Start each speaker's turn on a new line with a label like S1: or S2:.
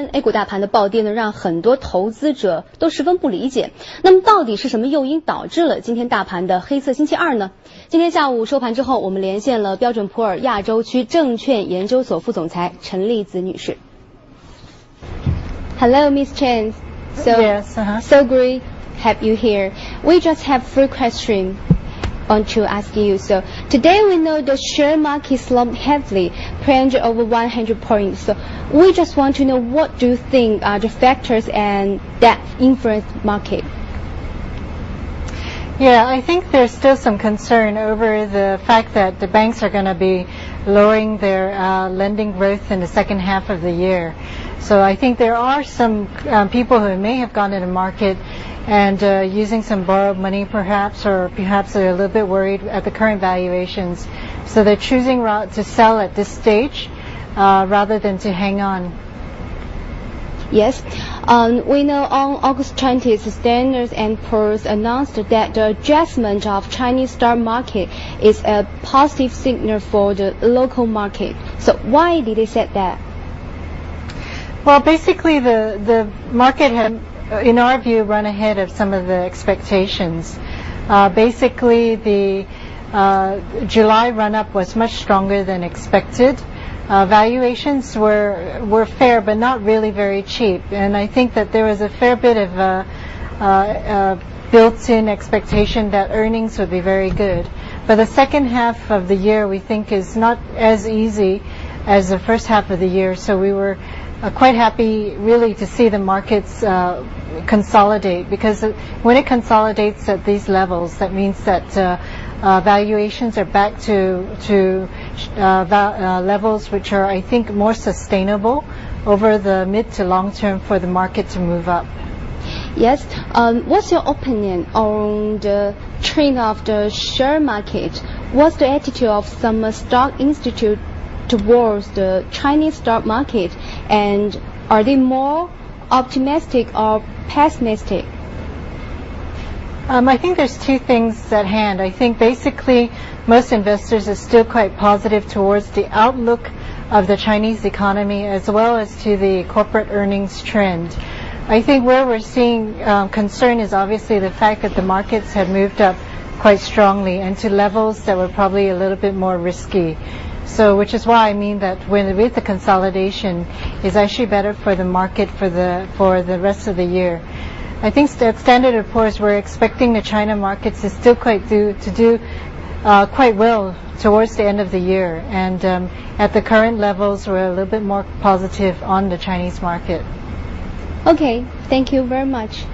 S1: 天 A 股大盘的暴跌呢，让很多投资者都十分不理解。那么到底是什么诱因导致了今天大盘的黑色星期二呢？今天下午收盘之后，我们连线了标准普尔亚洲区证券研究所副总裁陈丽子女士。Hello, Miss Chen. So great have you here. We just have 3 questions want to ask you. So today we know the share market slumped heavily, plunged over 100 points. So we just want to know what do you think are the factors and that influence market?
S2: Yeah, I think there's still some concern over the fact that the banks are going to be lowering their lending growth in the second half of the year. So I think there are some people who may have gone into the market and using some borrowed money perhaps, or perhaps they're a little bit worried at the current valuations. So they're choosing to sell at this stage rather than to hang on.
S1: Yes. We know on August 20th, Standard & Poor's announced that the adjustment of Chinese stock market is a positive signal for the local market. So why did they say that?
S2: Well, basically the market had, in our view, run ahead of some of the expectations. Basically, the July run-up was much stronger than expected. Valuations were fair, but not really very cheap, and I think that there was a fair bit of built-in expectation that earnings would be very good. But the second half of the year we think is not as easy as the first half of the year, so we were quite happy really to see the markets consolidate, because when it consolidates at these levels, that means that valuations are back to levels which are, I think, more sustainable over the mid to long term for the market to move up.
S1: Yes. What's your opinion on the trend of the share market? What's the attitude of some stock institute towards the Chinese stock market, and are they more optimistic or pessimistic?
S2: I think there's 2 things at hand. I think basically most investors are still quite positive towards the outlook of the Chinese economy as well as to the corporate earnings trend. I think where we're seeing concern is obviously the fact that the markets had moved up quite strongly and to levels that were probably a little bit more risky. So, which is why I mean that with the consolidation is actually better for the market for the rest of the year. I think at Standard & Poor's we're expecting the China markets to still quite well towards the end of the year, and at the current levels we're a little bit more positive on the Chinese market.
S1: Okay, thank you very much.